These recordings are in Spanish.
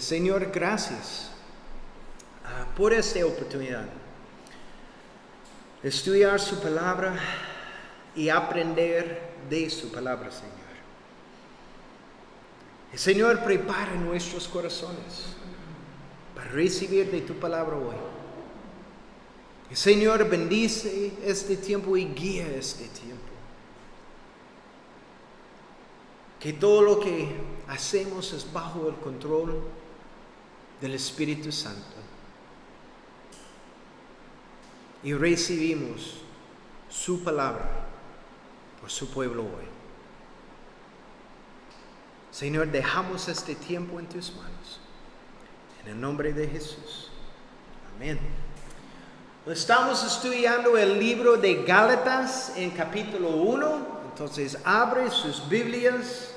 Señor, gracias por esta oportunidad de estudiar su palabra y aprender de su palabra, Señor. El Señor, prepara nuestros corazones para recibir de tu palabra hoy. El Señor, bendice este tiempo y guía este tiempo. Que todo lo que hacemos es bajo el control del Espíritu Santo. Y recibimos su palabra por su pueblo hoy. Señor, dejamos este tiempo en tus manos. En el nombre de Jesús. Amén. Estamos estudiando el libro de Gálatas en capítulo 1. Entonces abre sus Biblias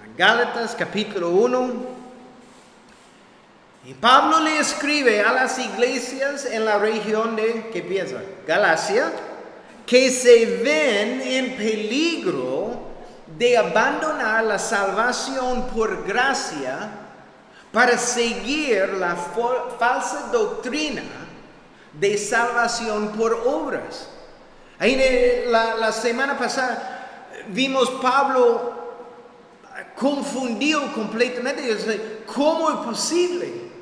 a Gálatas capítulo 1. Y Pablo le escribe a las iglesias en la región de, ¿qué piensa? Galacia, que se ven en peligro de abandonar la salvación por gracia para seguir la falsa doctrina de salvación por obras. Ahí la semana pasada vimos Pablo confundido completamente. ¿Cómo es posible?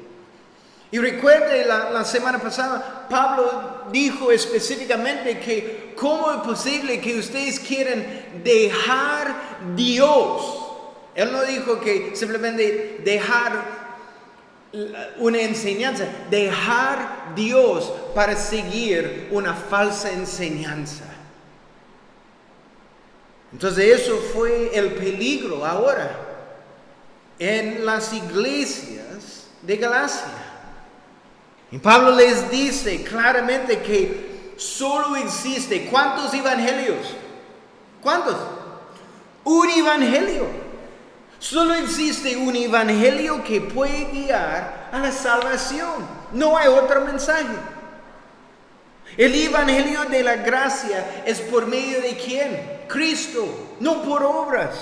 Y recuerde, la semana pasada Pablo dijo específicamente que ¿cómo es posible que ustedes quieren dejar Dios? Él no dijo que simplemente dejar una enseñanza, dejar Dios para seguir una falsa enseñanza. Entonces eso fue el peligro ahora en las iglesias de Galacia. Y Pablo les dice claramente que solo existe, ¿cuántos evangelios? ¿Cuántos? Un evangelio. Solo existe un evangelio que puede guiar a la salvación. No hay otro mensaje. El evangelio de la gracia es por medio de ¿quién? Cristo, no por obras.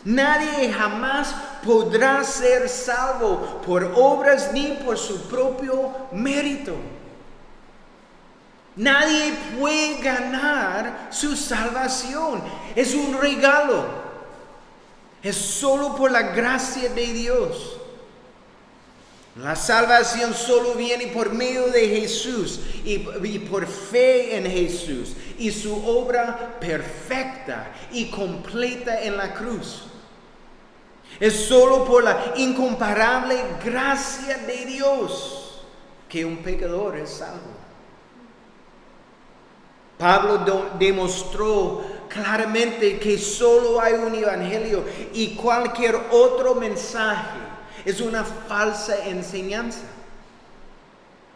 Nadie jamás podrá ser salvo por obras ni por su propio mérito. Nadie puede ganar su salvación. Es un regalo. Es solo por la gracia de Dios. La salvación solo viene por medio de Jesús y por fe en Jesús y su obra perfecta y completa en la cruz. Es solo por la incomparable gracia de Dios que un pecador es salvo. Pablo demostró claramente que solo hay un evangelio y cualquier otro mensaje es una falsa enseñanza.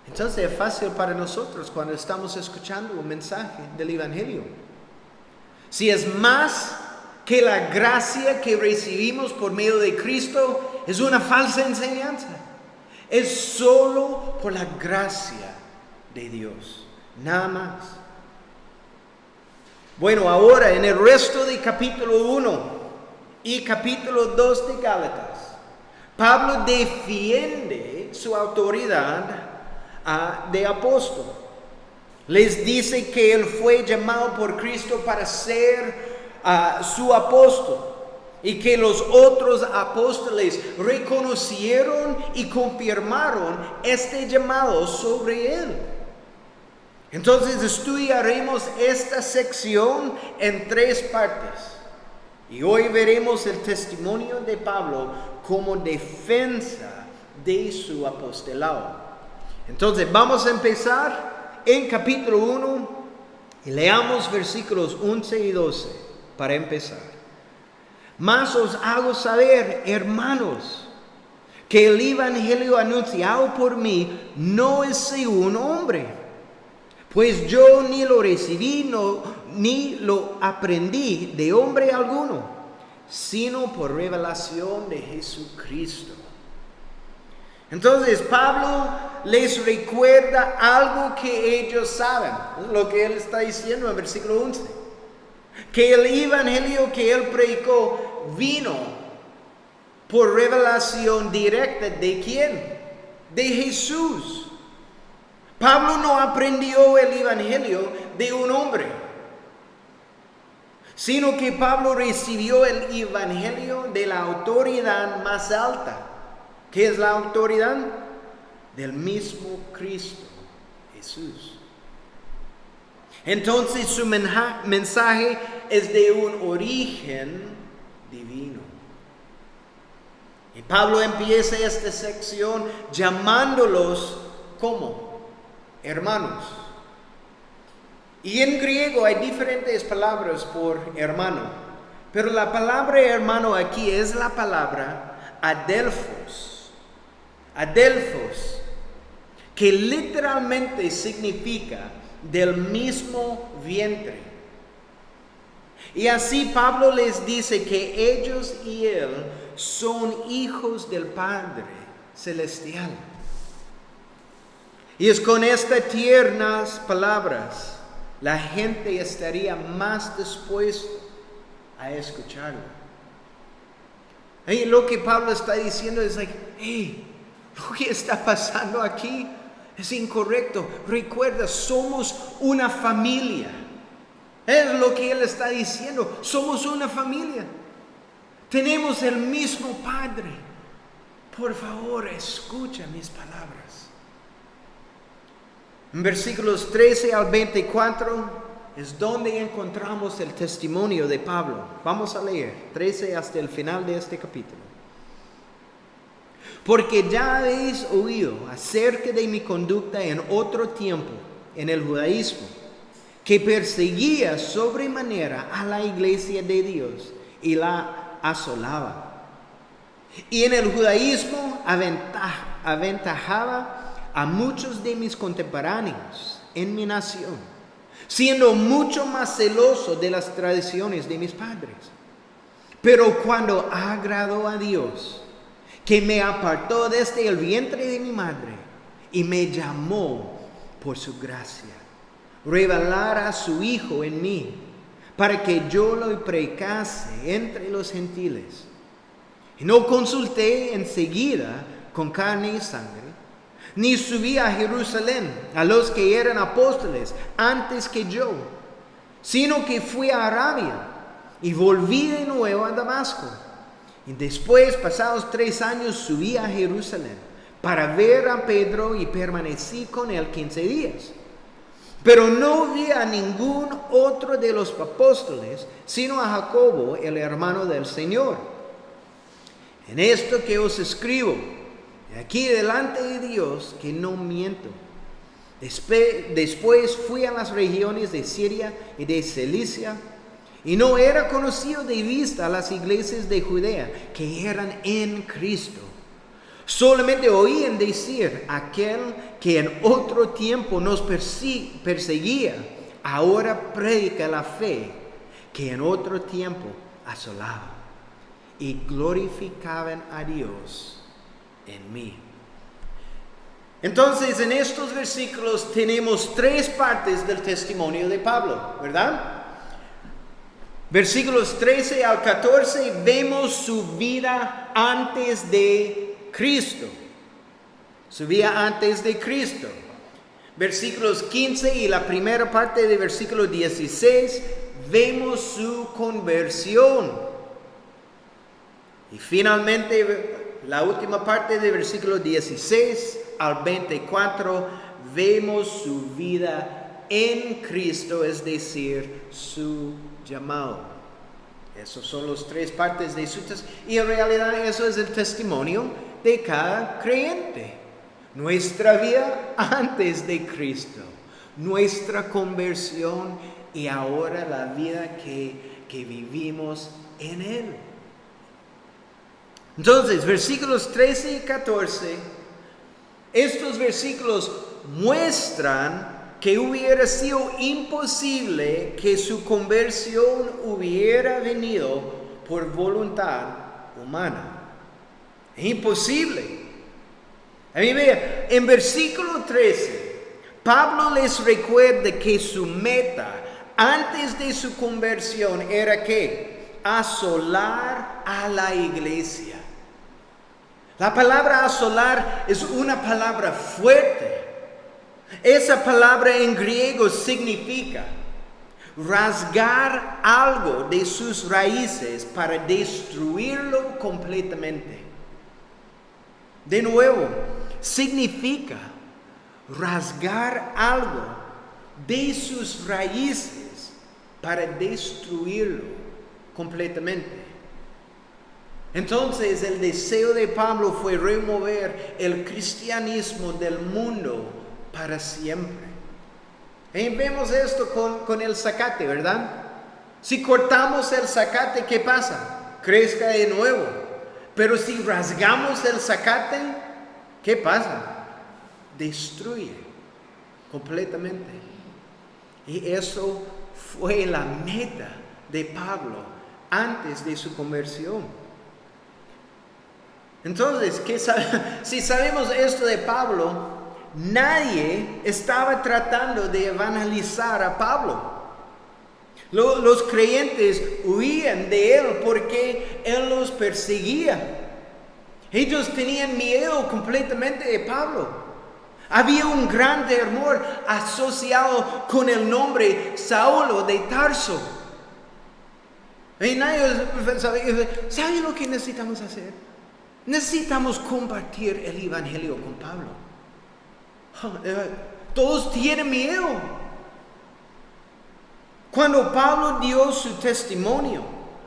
Entonces es fácil para nosotros cuando estamos escuchando un mensaje del evangelio. Si es más que la gracia que recibimos por medio de Cristo, es una falsa enseñanza. Es solo por la gracia de Dios, nada más. Bueno, ahora en el resto de capítulo 1 y capítulo 2 de Gálatas, Pablo defiende su autoridad de apóstol. Les dice que él fue llamado por Cristo para ser su apóstol y que los otros apóstoles reconocieron y confirmaron este llamado sobre él. Entonces estudiaremos esta sección en 3 partes y hoy veremos el testimonio de Pablo como defensa de su apostolado. Entonces vamos a empezar en capítulo 1 y leamos versículos 11 y 12. Para empezar, mas os hago saber, hermanos, que el evangelio anunciado por mí no es según hombre, pues yo ni lo recibí ni lo aprendí de hombre alguno, sino por revelación de Jesucristo. Entonces Pablo les recuerda algo que ellos saben, lo que él está diciendo en versículo 11. Que el evangelio que él predicó vino por revelación directa de ¿quién? De Jesús. Pablo no aprendió el evangelio de un hombre, sino que Pablo recibió el evangelio de la autoridad más alta. ¿Qué es la autoridad? Del mismo Cristo, Jesús. Entonces su mensaje es de un origen divino. Y Pablo empieza esta sección llamándolos ¿cómo? Hermanos. Y en griego hay diferentes palabras por hermano, pero la palabra hermano aquí es la palabra adelphos. Adelphos, que literalmente significa del mismo vientre. Y así Pablo les dice que ellos y él son hijos del Padre Celestial. Y es con estas tiernas palabras la gente estaría más dispuesta a escucharlo. Y lo que Pablo está diciendo es lo que está pasando aquí es incorrecto. Recuerda, somos una familia. Es lo que él está diciendo. Somos una familia. Tenemos el mismo Padre. Por favor, escucha mis palabras. En versículos 13 al 24 es donde encontramos el testimonio de Pablo. Vamos a leer 13 hasta el final de este capítulo. Porque ya habéis oído acerca de mi conducta en otro tiempo en el judaísmo, que perseguía sobremanera a la iglesia de Dios y la asolaba. Y en el judaísmo aventajaba a muchos de mis contemporáneos en mi nación, siendo mucho más celoso de las tradiciones de mis padres. Pero cuando agradó a Dios, que me apartó desde el vientre de mi madre y me llamó por su gracia, revelar a su Hijo en mí, para que yo lo predicase entre los gentiles. Y no consulté enseguida con carne y sangre, ni subí a Jerusalén a los que eran apóstoles antes que yo, sino que fui a Arabia y volví de nuevo a Damasco. Y después, pasados 3 años, subí a Jerusalén para ver a Pedro y permanecí con él 15 días. Pero no vi a ningún otro de los apóstoles, sino a Jacobo, el hermano del Señor. En esto que os escribo, aquí delante de Dios, que no miento. Después fui a las regiones de Siria y de Cilicia, y no era conocido de vista a las iglesias de Judea, que eran en Cristo. Solamente oían decir, aquel que en otro tiempo nos perseguía, ahora predica la fe que en otro tiempo asolaba. Y glorificaban a Dios en mí. Entonces, en estos versículos tenemos 3 partes del testimonio de Pablo, ¿verdad? Versículos 13 al 14 vemos su vida antes de Cristo. Su vida antes de Cristo. Versículos 15 y la primera parte de versículo 16 vemos su conversión. Y finalmente, la última parte de versículo 16 al 24, vemos su vida en Cristo, es decir, su llamado. Esas son las 3 partes de su testimonio. Y en realidad eso es el testimonio de cada creyente. Nuestra vida antes de Cristo, nuestra conversión y ahora la vida que vivimos en Él. Entonces, versículos 13 y 14, estos versículos muestran que hubiera sido imposible que su conversión hubiera venido por voluntad humana. Es imposible. A mí vea, en versículo 13, Pablo les recuerda que su meta antes de su conversión era ¿qué? Asolar a la iglesia. La palabra asolar es una palabra fuerte. Esa palabra en griego significa rasgar algo de sus raíces para destruirlo completamente. De nuevo, significa rasgar algo de sus raíces para destruirlo completamente. Entonces el deseo de Pablo fue remover el cristianismo del mundo para siempre. Y vemos esto con el zacate, ¿verdad? Si cortamos el zacate, ¿qué pasa? Crezca de nuevo. Pero si rasgamos el zacate, ¿qué pasa? Destruye completamente. Y eso fue la meta de Pablo antes de su conversión. Entonces, si sabemos esto de Pablo, nadie estaba tratando de evangelizar a Pablo. Los creyentes huían de él porque él los perseguía. Ellos tenían miedo completamente de Pablo. Había un gran temor asociado con el nombre Saulo de Tarso. Y nadie pensaba, ¿sabe lo que necesitamos hacer? Necesitamos compartir el evangelio con Pablo. Todos tienen miedo. Cuando Pablo dio su testimonio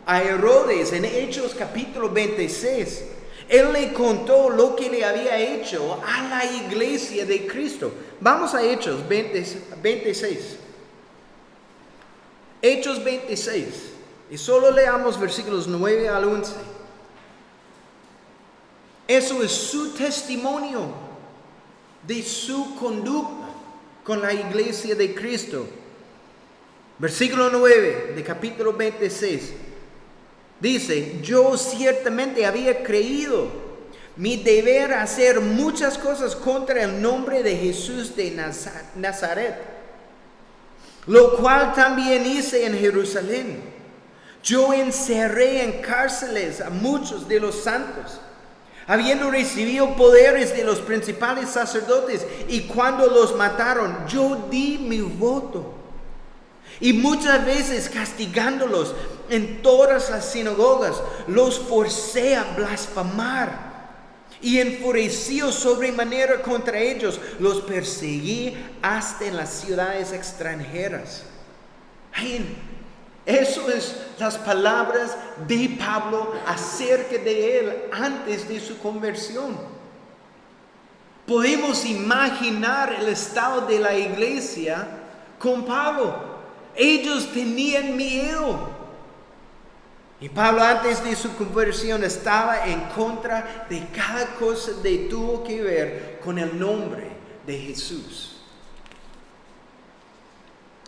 a Herodes en Hechos capítulo 26, él le contó lo que le había hecho a la iglesia de Cristo. Vamos a Hechos 26. Hechos 26. Y solo leamos versículos 9 al 11. Eso es su testimonio de su conducta con la iglesia de Cristo. Versículo 9 de capítulo 26. Dice, yo ciertamente había creído mi deber hacer muchas cosas contra el nombre de Jesús de Nazaret, lo cual también hice en Jerusalén. Yo encerré en cárceles a muchos de los santos, habiendo recibido poderes de los principales sacerdotes, y cuando los mataron, yo di mi voto. Y muchas veces castigándolos en todas las sinagogas, los forcé a blasfemar. Y enfurecido sobremanera contra ellos, los perseguí hasta en las ciudades extranjeras. Eso es las palabras de Pablo acerca de él antes de su conversión. Podemos imaginar el estado de la iglesia con Pablo. Ellos tenían miedo. Y Pablo antes de su conversión estaba en contra de cada cosa que tuvo que ver con el nombre de Jesús.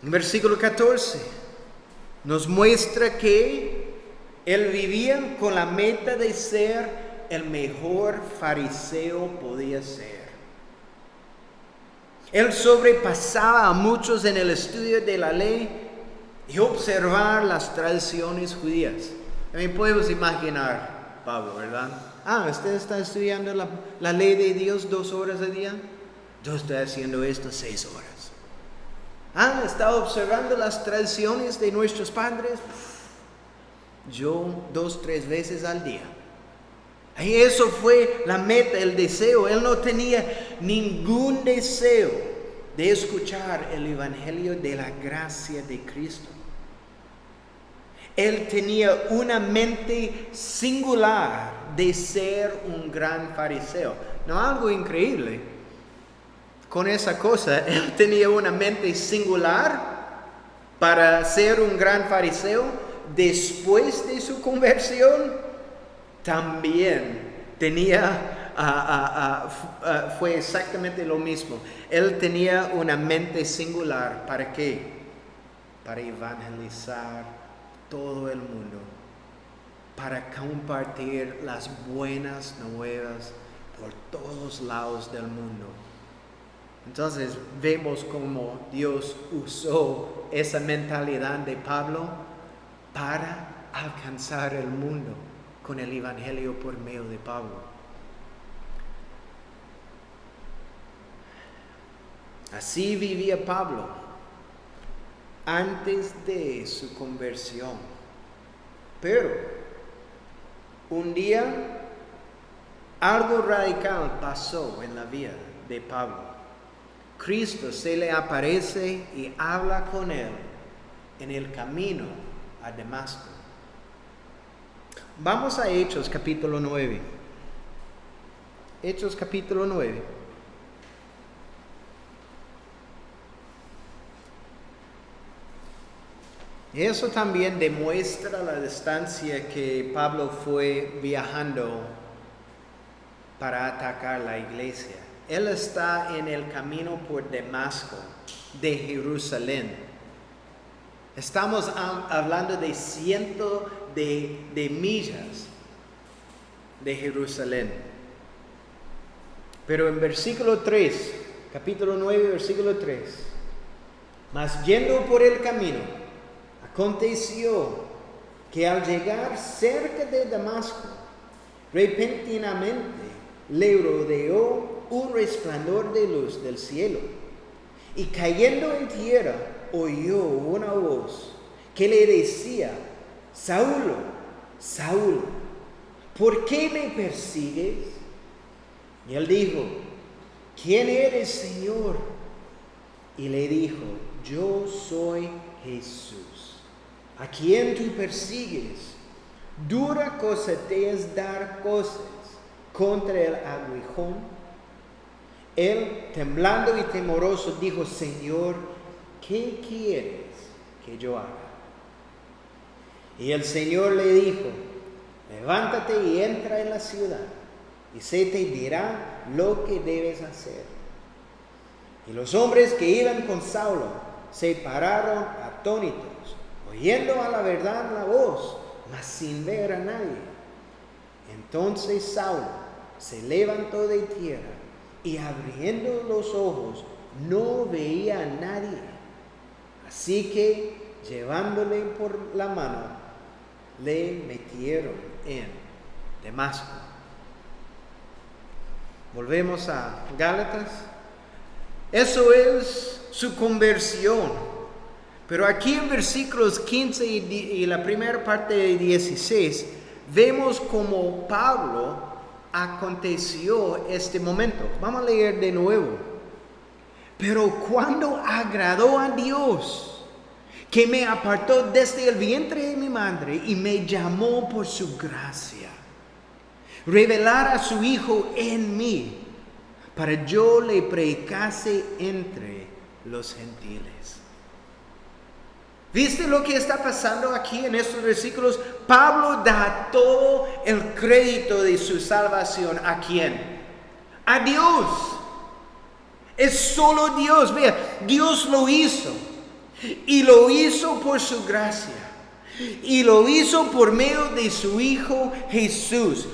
En versículo 14 nos muestra que él vivía con la meta de ser el mejor fariseo podía ser. Él sobrepasaba a muchos en el estudio de la ley y observar las tradiciones judías. También podemos imaginar Pablo, ¿verdad? Usted está estudiando la ley de Dios 2 horas al día. Yo estoy haciendo esto 6 horas. Está observando las tradiciones de nuestros padres. Yo 2-3 veces al día. Y eso fue la meta, el deseo. Él no tenía ningún deseo de escuchar el evangelio de la gracia de Cristo. Él tenía una mente singular de ser un gran fariseo. No, algo increíble. Con esa cosa, él tenía una mente singular para ser un gran fariseo. Después de su conversión, también fue exactamente lo mismo. Él tenía una mente singular. ¿Para qué? Para evangelizar todo el mundo, para compartir las buenas nuevas por todos lados del mundo. Entonces vemos cómo Dios usó esa mentalidad de Pablo para alcanzar el mundo con el evangelio por medio de Pablo. Así vivía Pablo antes de su conversión. Pero un día algo radical pasó en la vida de Pablo. Cristo se le aparece y habla con él en el camino a Damasco. Vamos a Hechos capítulo 9. Hechos capítulo 9. Eso también demuestra la distancia que Pablo fue viajando para atacar la iglesia. Él está en el camino por Damasco, de Jerusalén. Estamos hablando de cientos de millas de Jerusalén. Pero en versículo 3, capítulo 9, versículo 3, mas yendo por el camino, aconteció que al llegar cerca de Damasco, repentinamente le rodeó un resplandor de luz del cielo, y cayendo en tierra oyó una voz que le decía: Saulo, Saulo, ¿por qué me persigues? Y él dijo: ¿quién eres, Señor? Y le dijo: yo soy Jesús, a quien tú persigues. Dura cosa te es dar cosas contra el aguijón. Él, temblando y temoroso, dijo: Señor, ¿qué quieres que yo haga? Y el Señor le dijo: levántate y entra en la ciudad, y se te dirá lo que debes hacer. Y los hombres que iban con Saulo se pararon atónitos, oyendo a la verdad la voz, mas sin ver a nadie. Entonces Saulo se levantó de tierra, y abriendo los ojos no veía a nadie. Así que, llevándole por la mano, le metieron en Damasco. Volvemos a Gálatas. Eso es su conversión. Pero aquí en versículos 15 y la primera parte de 16, vemos como Pablo aconteció este momento. Vamos a leer de nuevo. Pero cuando agradó a Dios, que me apartó desde el vientre de mi madre y me llamó por su gracia, revelar a su Hijo en mí, para yo le predicase entre los gentiles. ¿Viste lo que está pasando aquí en estos versículos? Pablo da todo el crédito de su salvación. ¿A quién? A Dios. Es solo Dios. Vea, Dios lo hizo. Y lo hizo por su gracia. Y lo hizo por medio de su Hijo Jesús.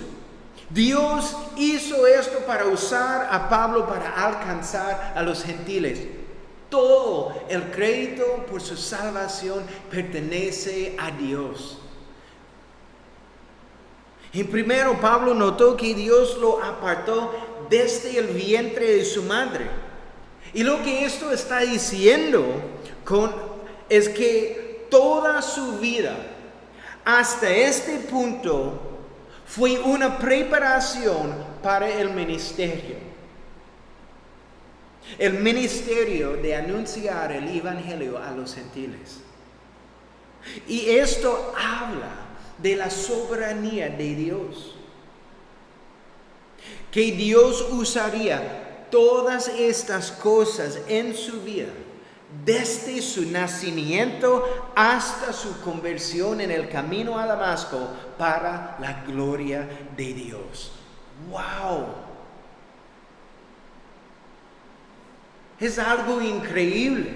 Dios hizo esto para usar a Pablo para alcanzar a los gentiles. Todo el crédito por su salvación pertenece a Dios. En primero, Pablo notó que Dios lo apartó desde el vientre de su madre. Y lo que esto está diciendo es que toda su vida hasta este punto fue una preparación para el ministerio. El ministerio de anunciar el evangelio a los gentiles. Y esto habla de la soberanía de Dios. Que Dios usaría todas estas cosas en su vida, desde su nacimiento hasta su conversión en el camino a Damasco, para la gloria de Dios. ¡Wow! Es algo increíble.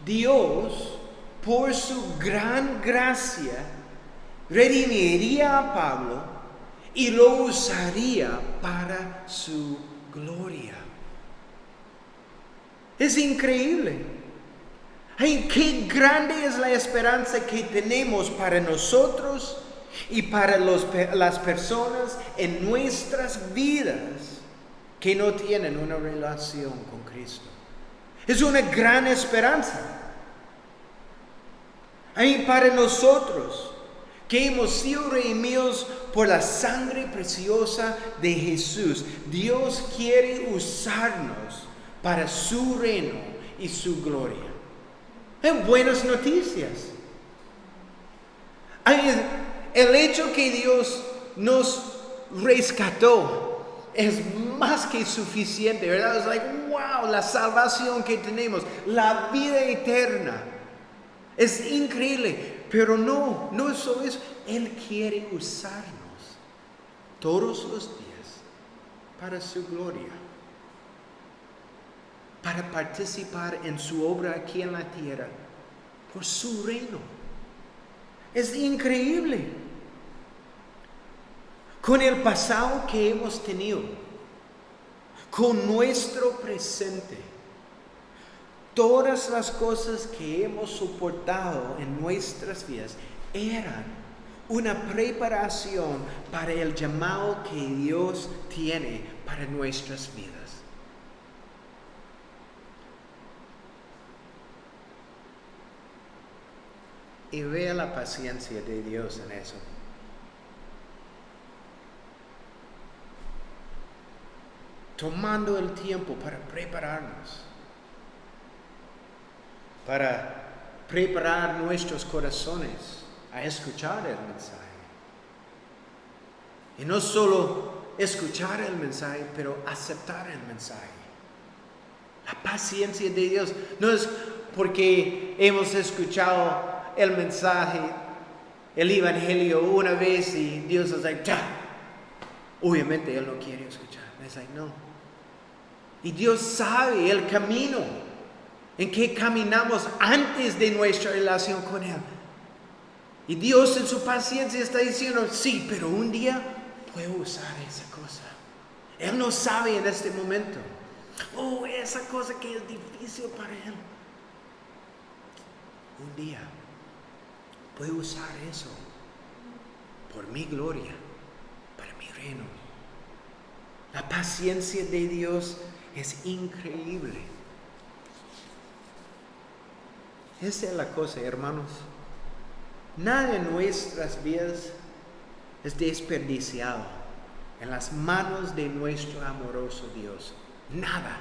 Dios, por su gran gracia, redimiría a Pablo y lo usaría para su gloria. Es increíble. Ay, qué grande es la esperanza que tenemos para nosotros y para las personas en nuestras vidas que no tienen una relación con Cristo. Es una gran esperanza. Ahí para nosotros, que hemos sido redimidos por la sangre preciosa de Jesús, Dios quiere usarnos para su reino y su gloria. Hay buenas noticias. El hecho que Dios nos rescató es más que suficiente, ¿verdad? Es like, wow, la salvación que tenemos, la vida eterna. Es increíble, pero no es solo eso. Él quiere usarnos todos los días para su gloria, para participar en su obra aquí en la tierra, por su reino. Es increíble. Con el pasado que hemos tenido, con nuestro presente, todas las cosas que hemos soportado en nuestras vidas eran una preparación para el llamado que Dios tiene para nuestras vidas. Y vea la paciencia de Dios en eso. Tomando el tiempo para prepararnos, para preparar nuestros corazones a escuchar el mensaje. Y no solo escuchar el mensaje, pero aceptar el mensaje. La paciencia de Dios no es porque hemos escuchado el mensaje, el evangelio una vez y Dios es like, ¡ya! Obviamente Él no quiere escuchar. Es like, no. Y Dios sabe el camino en que caminamos antes de nuestra relación con Él. Y Dios en su paciencia está diciendo, sí, pero un día puedo usar esa cosa. Él no sabe en este momento. Oh, esa cosa que es difícil para Él. Un día puedo usar eso por mi gloria, para mi reino. La paciencia de Dios es increíble. Esa es la cosa, hermanos. Nada en nuestras vidas es desperdiciado en las manos de nuestro amoroso Dios. Nada.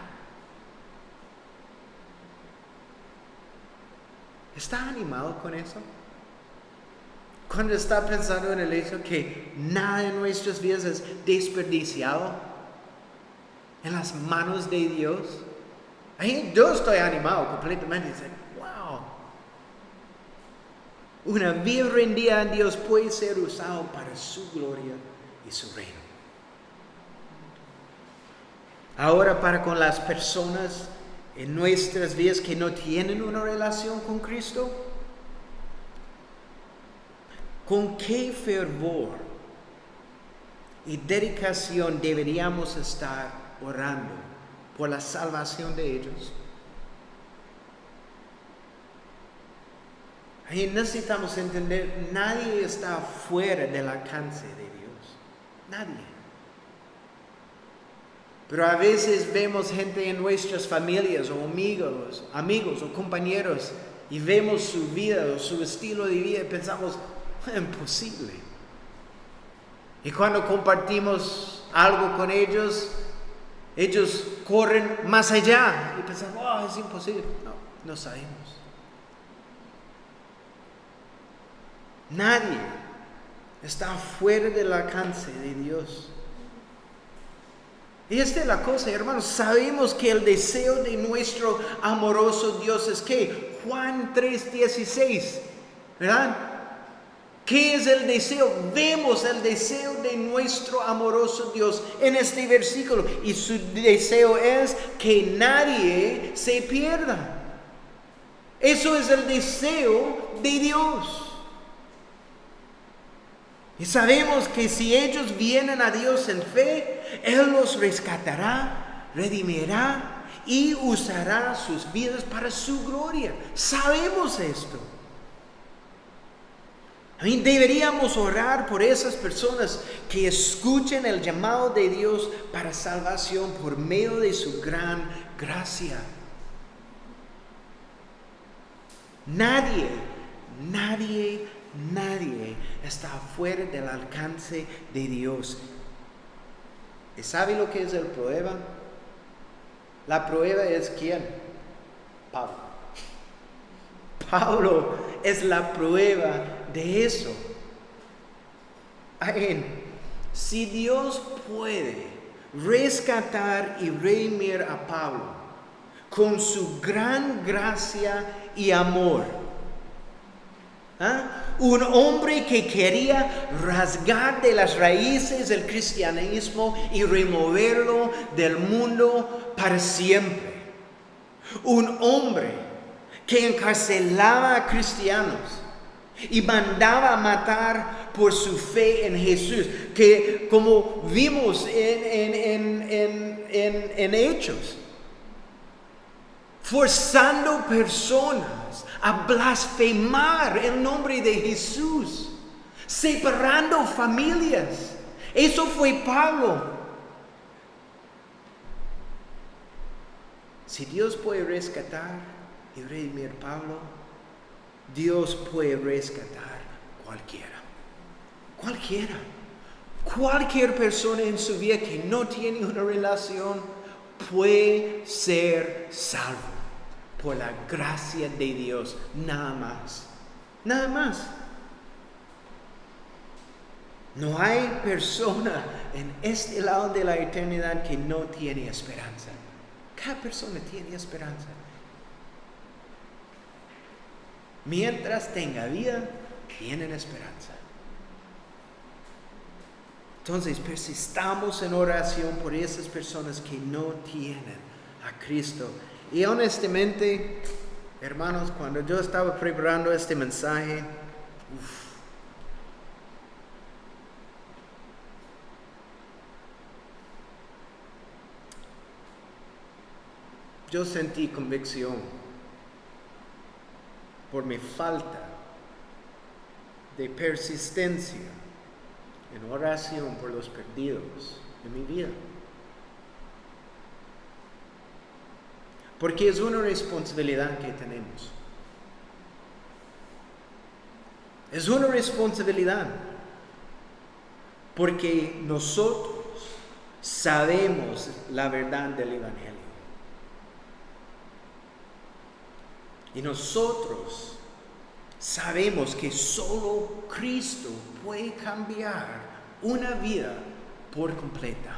¿Está animado con eso? Cuando está pensando en el hecho que nada en nuestras vidas es desperdiciado en las manos de Dios. Ahí yo estoy animado completamente. Dice, wow. Una vida rendida a Dios puede ser usado para su gloria y su reino. Ahora para con las personas en nuestras vidas que no tienen una relación con Cristo, ¿con qué fervor y dedicación deberíamos estar orando por la salvación de ellos? Ahí necesitamos entender, nadie está fuera del alcance de Dios. Nadie. Pero a veces vemos gente en nuestras familias o amigos o compañeros y vemos su vida o su estilo de vida y pensamos, imposible. Y cuando compartimos algo con ellos, ellos corren más allá y pensamos, oh, es imposible. No sabemos. Nadie está fuera del alcance de Dios. Y esta es la cosa, hermanos. Sabemos que el deseo de nuestro amoroso Dios es que Juan 3:16, ¿verdad? ¿Qué es el deseo? Vemos el deseo de nuestro amoroso Dios en este versículo. Y su deseo es que nadie se pierda. Eso es el deseo de Dios. Y sabemos que si ellos vienen a Dios en fe, Él los rescatará, redimirá y usará sus vidas para su gloria. Sabemos esto. Deberíamos orar por esas personas que escuchen el llamado de Dios para salvación por medio de su gran gracia. Nadie está fuera del alcance de Dios. ¿Y sabe lo que es el prueba? La prueba es ¿quién? Pablo. Pablo es la prueba de eso. Si Dios puede rescatar y redimir a Pablo con su gran gracia y amor, un hombre que quería rasgar de las raíces el cristianismo y removerlo del mundo para siempre, un hombre que encarcelaba a cristianos y mandaba a matar por su fe en Jesús, que como vimos en Hechos, forzando personas a blasfemar el nombre de Jesús, separando familias. Eso fue Pablo. Si Dios puede rescatar y redimir a Pablo, Dios puede rescatar cualquier persona en su vida que no tiene una relación puede ser salvo por la gracia de Dios, nada más. No hay persona en este lado de la eternidad que no tiene esperanza. Cada persona tiene esperanza. Mientras tenga vida, tienen esperanza. Entonces, persistamos en oración por esas personas que no tienen a Cristo. Y honestamente, hermanos, cuando yo estaba preparando este mensaje, yo sentí convicción por mi falta de persistencia en oración por los perdidos de mi vida. Porque es una responsabilidad que tenemos. Es una responsabilidad. Porque nosotros sabemos la verdad del Evangelio. Y nosotros sabemos que solo Cristo puede cambiar una vida por completa.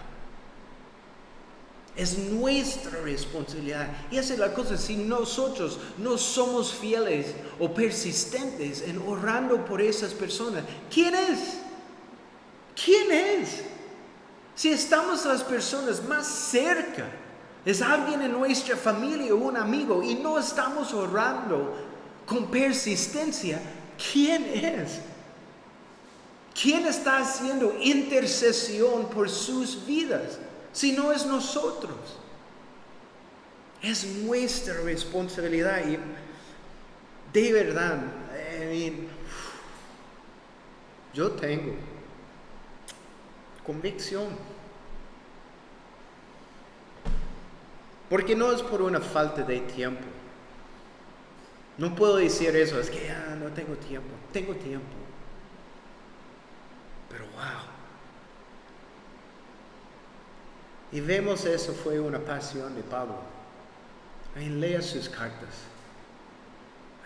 Es nuestra responsabilidad. Y esa es la cosa. Si nosotros no somos fieles o persistentes en orando por esas personas, ¿quién es? ¿Quién es? Si estamos las personas más cerca, es alguien en nuestra familia o un amigo, y no estamos orando con persistencia, ¿quién es? ¿Quién está haciendo intercesión por sus vidas? Si no es nosotros. Es nuestra responsabilidad. Y de verdad, yo tengo convicción. Porque no es por una falta de tiempo. No puedo decir eso, es que no tengo tiempo. Tengo tiempo. Pero wow. Y vemos eso fue una pasión de Pablo. Lea sus cartas.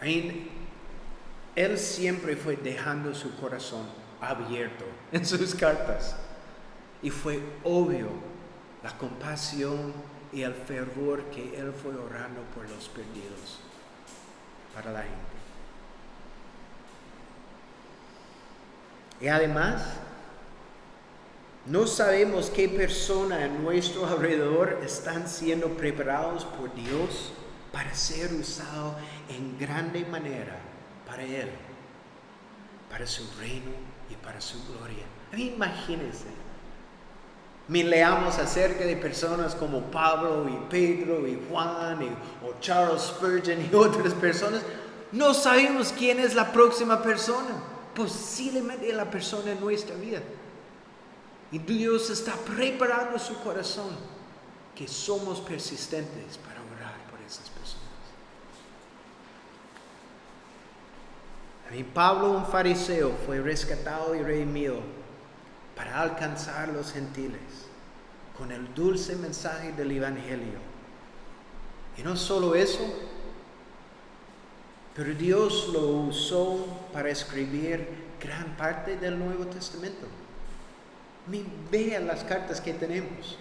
Él siempre fue dejando su corazón abierto en sus cartas. Y fue obvio la compasión y el fervor que él fue orando por los perdidos para la gente. Y además, no sabemos qué persona a nuestro alrededor están siendo preparados por Dios para ser usados en grande manera para Él, para su reino y para su gloria. Imagínense. Leamos acerca de personas como Pablo y Pedro y Juan o Charles Spurgeon y otras personas. No sabemos quién es la próxima persona. Posiblemente la persona en nuestra vida. Y Dios está preparando su corazón, que somos persistentes para orar por esas personas. Pablo, un fariseo, fue rescatado y redimido para alcanzar a los gentiles con el dulce mensaje del Evangelio. Y no solo eso, pero Dios lo usó para escribir gran parte del Nuevo Testamento. Vean las cartas que tenemos.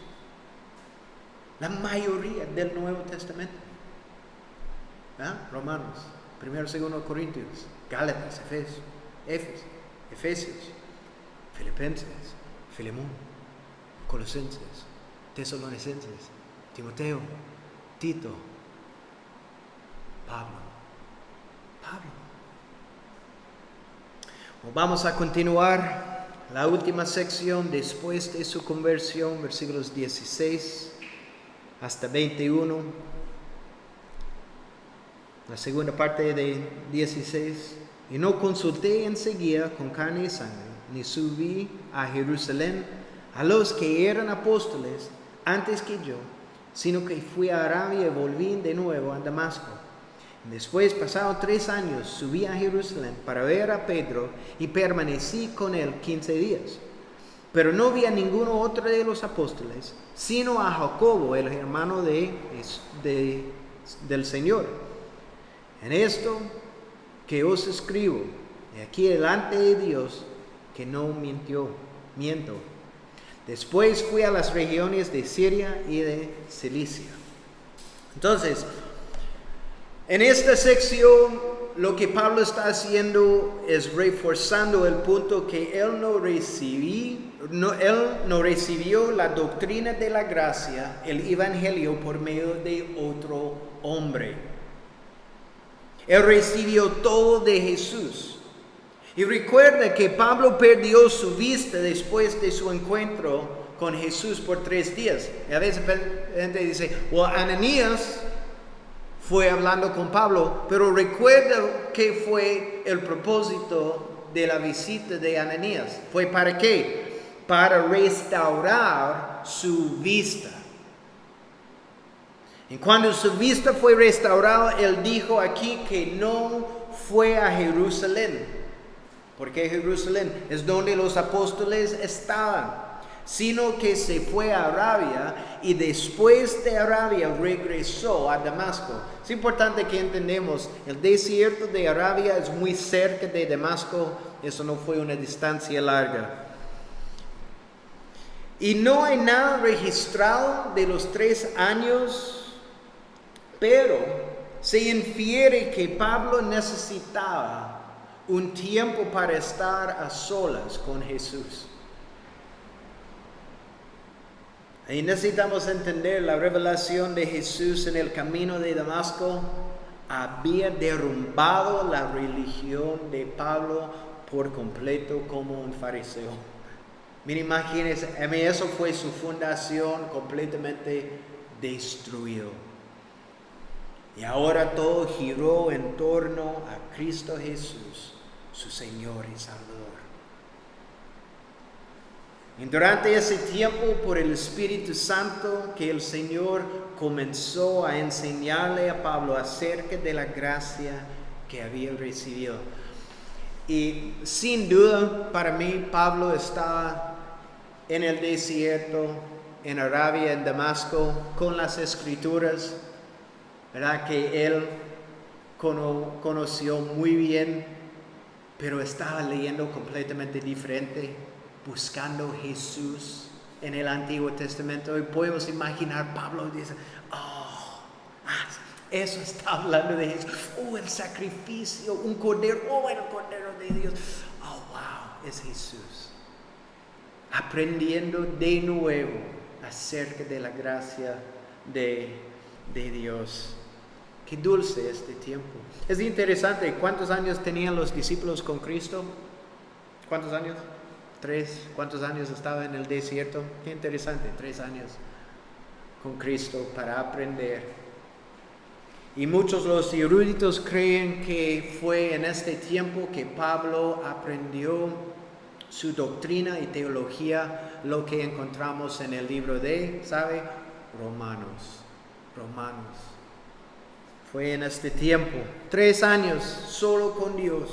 La mayoría del Nuevo Testamento. Romanos, 1 y 2 Corintios, Gálatas, Efesios, Filipenses, Filemón, Colosenses, Tesalonicenses, Timoteo, Tito, Pablo. Vamos a continuar la última sección después de su conversión, versículos 16 hasta 21. La segunda parte de 16. Y no consulté enseguida con carne y sangre, ni subí a Jerusalén a los que eran apóstoles antes que yo, sino que fui a Arabia y volví de nuevo a Damasco. Después, pasados 3 años, subí a Jerusalén para ver a Pedro y permanecí con él 15 días. Pero no vi a ninguno otro de los apóstoles, sino a Jacobo, el hermano del Señor. En esto que os escribo, de aquí delante de Dios, que no miento. Después fui a las regiones de Siria y de Cilicia. Entonces, en esta sección, lo que Pablo está haciendo es reforzando el punto que él no recibió la doctrina de la gracia, el evangelio, por medio de otro hombre. Él recibió todo de Jesús. Y recuerda que Pablo perdió su vista después de su encuentro con Jesús por 3 días. Y a veces la gente dice, Ananías fue hablando con Pablo, pero recuerda que fue el propósito de la visita de Ananías. ¿Fue para qué? Para restaurar su vista. Y cuando su vista fue restaurada, él dijo aquí que no fue a Jerusalén. Porque Jerusalén es donde los apóstoles estaban. Sino que se fue a Arabia y después de Arabia regresó a Damasco. Es importante que entendamos, el desierto de Arabia es muy cerca de Damasco. Eso no fue una distancia larga. Y no hay nada registrado de los 3 años, pero se infiere que Pablo necesitaba un tiempo para estar a solas con Jesús. Y necesitamos entender la revelación de Jesús en el camino de Damasco había derrumbado la religión de Pablo por completo como un fariseo. Miren, imagínense, eso fue su fundación completamente destruido. Y ahora todo giró en torno a Cristo Jesús, su Señor y Salvador. Y durante ese tiempo, por el Espíritu Santo, que el Señor comenzó a enseñarle a Pablo acerca de la gracia que había recibido. Y sin duda, para mí, Pablo estaba en el desierto, en Arabia, en Damasco, con las Escrituras, ¿verdad? Que él conoció muy bien, pero estaba leyendo completamente diferente, buscando Jesús en el Antiguo Testamento. Y podemos imaginar, Pablo dice, eso está hablando de Jesús. El sacrificio, un cordero, el cordero de Dios. Wow, es Jesús. Aprendiendo de nuevo acerca de la gracia de Dios. Qué dulce este tiempo. Es interesante, ¿cuántos años tenían los discípulos con Cristo? ¿Cuántos años? 3. ¿Cuántos años estaba en el desierto? Qué interesante, 3 años con Cristo para aprender. Y muchos los eruditos creen que fue en este tiempo que Pablo aprendió su doctrina y teología, lo que encontramos en el libro de, ¿sabe? Romanos. Fue en este tiempo, 3 años solo con Dios,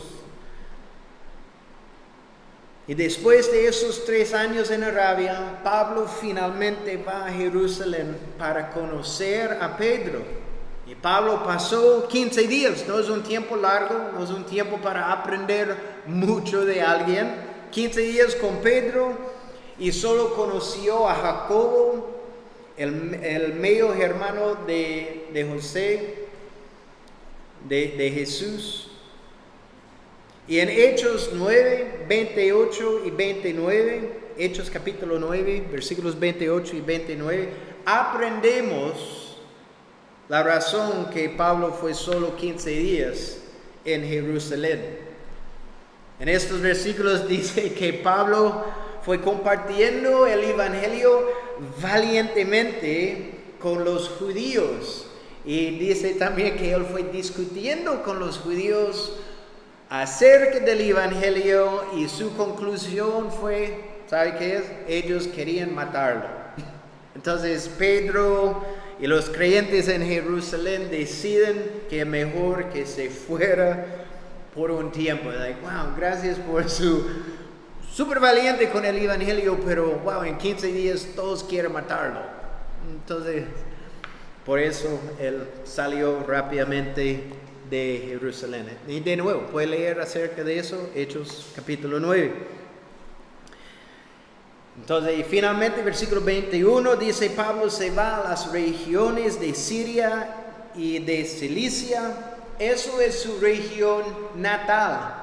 Y después de esos 3 años en Arabia, Pablo finalmente va a Jerusalén para conocer a Pedro. Y Pablo pasó 15 días, no es un tiempo largo, no es un tiempo para aprender mucho de alguien. 15 días con Pedro y solo conoció a Jacobo, el medio hermano de José, de Jesús. Y en Hechos 9, 28 y 29, Hechos capítulo 9, versículos 28 y 29, aprendemos la razón que Pablo fue solo 15 días en Jerusalén. En estos versículos dice que Pablo fue compartiendo el evangelio valientemente con los judíos. Y dice también que él fue discutiendo con los judíos acerca del evangelio y su conclusión fue, ¿sabe qué es? Ellos querían matarlo. Entonces Pedro y los creyentes en Jerusalén deciden que es mejor que se fuera por un tiempo. Like, wow, gracias por su súper valiente con el evangelio, pero wow, en 15 días todos quieren matarlo. Entonces, por eso él salió rápidamente de Jerusalén. Y de nuevo, puede leer acerca de eso, Hechos capítulo 9. Entonces, y finalmente, versículo 21, dice Pablo se va a las regiones de Siria y de Cilicia. Eso es su región natal.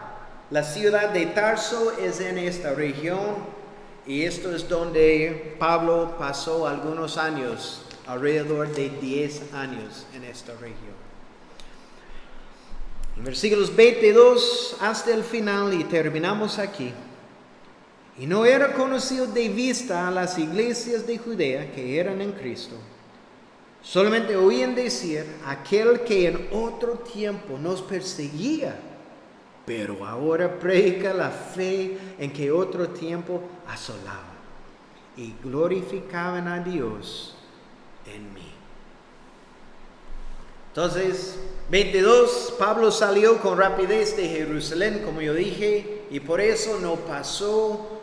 La ciudad de Tarso es en esta región y esto es donde Pablo pasó algunos años, alrededor de 10 años en esta región. En versículos 22 hasta el final, y terminamos aquí. Y no era conocido de vista a las iglesias de Judea que eran en Cristo. Solamente oían decir, aquel que en otro tiempo nos perseguía, pero ahora predica la fe en que otro tiempo asolaba. Y glorificaban a Dios en mí. Entonces, 22, Pablo salió con rapidez de Jerusalén, como yo dije, y por eso no pasó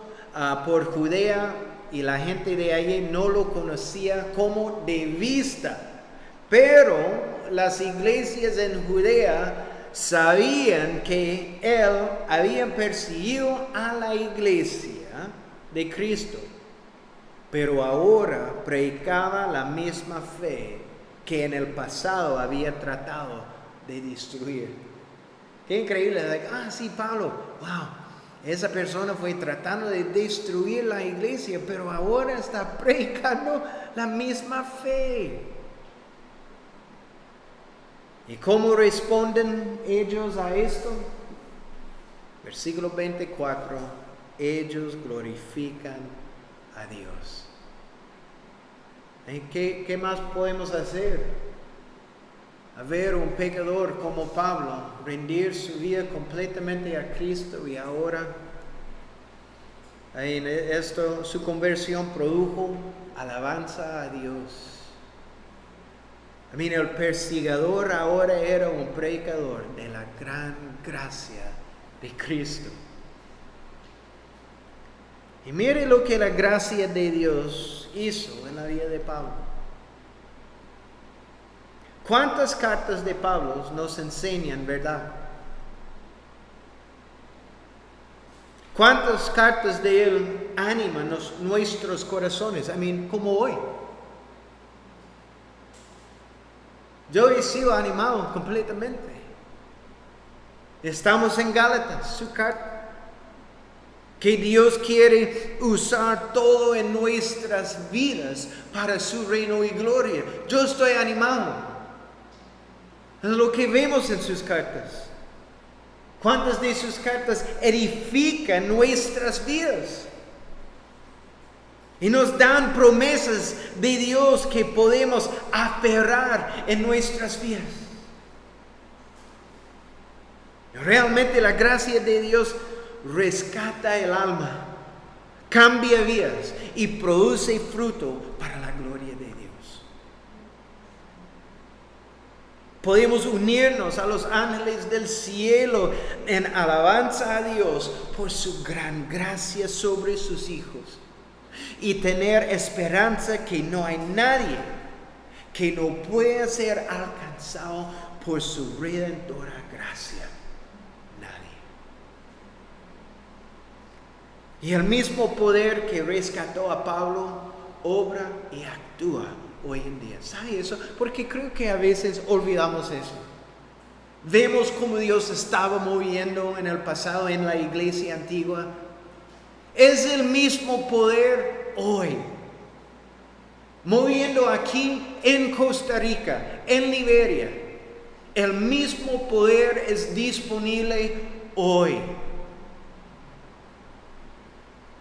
por Judea, y la gente de allí no lo conocía como de vista. Pero las iglesias en Judea sabían que él había perseguido a la iglesia de Cristo, pero ahora predicaba la misma fe que en el pasado había tratado de destruir. Qué increíble, sí, Pablo, wow, esa persona fue tratando de destruir la iglesia, pero ahora está predicando la misma fe. ¿Y cómo responden ellos a esto? Versículo 24, ellos glorifican a Dios. ¿Qué más podemos hacer? A ver un pecador como Pablo rendir su vida completamente a Cristo y ahora en esto su conversión produjo alabanza a Dios. El perseguidor ahora era un predicador de la gran gracia de Cristo. Y mire lo que la gracia de Dios hizo en la vida de Pablo. ¿Cuántas cartas de Pablo nos enseñan verdad? ¿Cuántas cartas de él animan nuestros corazones? como hoy. Yo he sido animado completamente. Estamos en Gálatas, su carta. Que Dios quiere usar todo en nuestras vidas para su reino y gloria. Yo estoy animado. Es lo que vemos en sus cartas. ¿Cuántas de sus cartas edifican nuestras vidas? Y nos dan promesas de Dios que podemos aferrar en nuestras vidas. Realmente la gracia de Dios rescata el alma, cambia vidas y produce fruto para la gloria de Dios. Podemos unirnos a los ángeles del cielo en alabanza a Dios por su gran gracia sobre sus hijos y tener esperanza que no hay nadie que no pueda ser alcanzado por su redentora gracia. Nadie. Y el mismo poder que rescató a Pablo obra y actúa hoy en día. ¿Sabe eso? Porque creo que a veces olvidamos eso. Vemos cómo Dios estaba moviendo en el pasado en la iglesia antigua. Es el mismo poder hoy. Moviendo aquí en Costa Rica, en Liberia. El mismo poder es disponible hoy.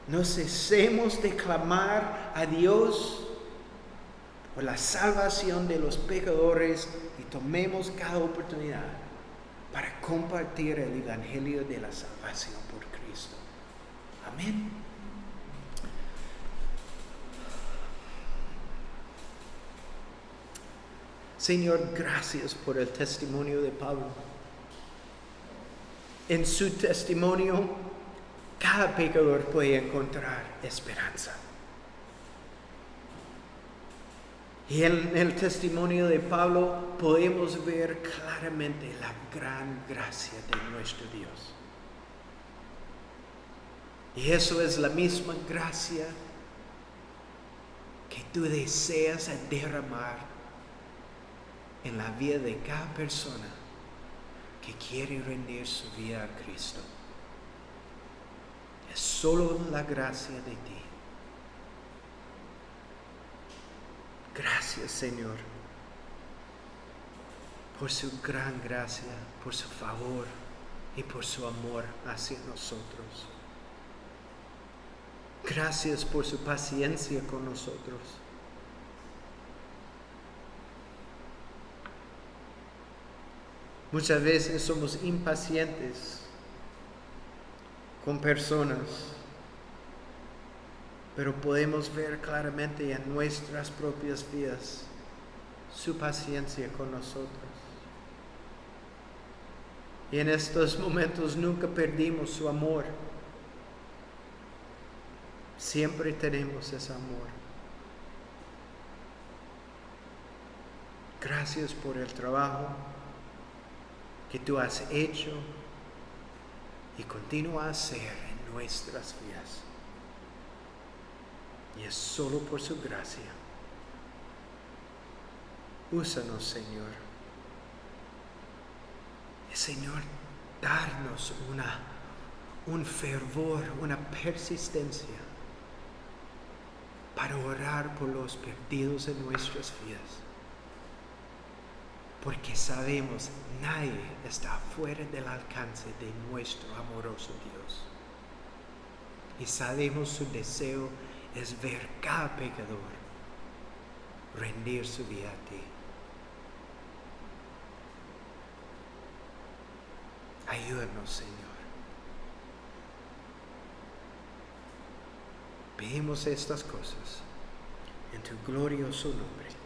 No cesemos de clamar a Dios por la salvación de los pecadores y tomemos cada oportunidad para compartir el evangelio de la salvación por Cristo. Amén. Señor, gracias por el testimonio de Pablo. En su testimonio, cada pecador puede encontrar esperanza. Y en el testimonio de Pablo podemos ver claramente la gran gracia de nuestro Dios. Y eso es la misma gracia que tú deseas derramar en la vida de cada persona que quiere rendir su vida a Cristo. Es solo la gracia de ti. Gracias, Señor, por su gran gracia, por su favor y por su amor hacia nosotros. Gracias por su paciencia con nosotros. Muchas veces somos impacientes con personas, pero podemos ver claramente en nuestras propias vidas su paciencia con nosotros. Y en estos momentos nunca perdimos su amor. Siempre tenemos ese amor. Gracias por el trabajo que tú has hecho y continúas a hacer en nuestras vidas. Y es solo por su gracia. Úsanos, Señor. Y Señor, darnos un fervor, una persistencia para orar por los perdidos en nuestras vidas. Porque sabemos, nadie está fuera del alcance de nuestro amoroso Dios. Y sabemos su deseo es ver cada pecador rendir su vida a ti. Ayúdanos, Señor. Pedimos estas cosas en tu glorioso nombre.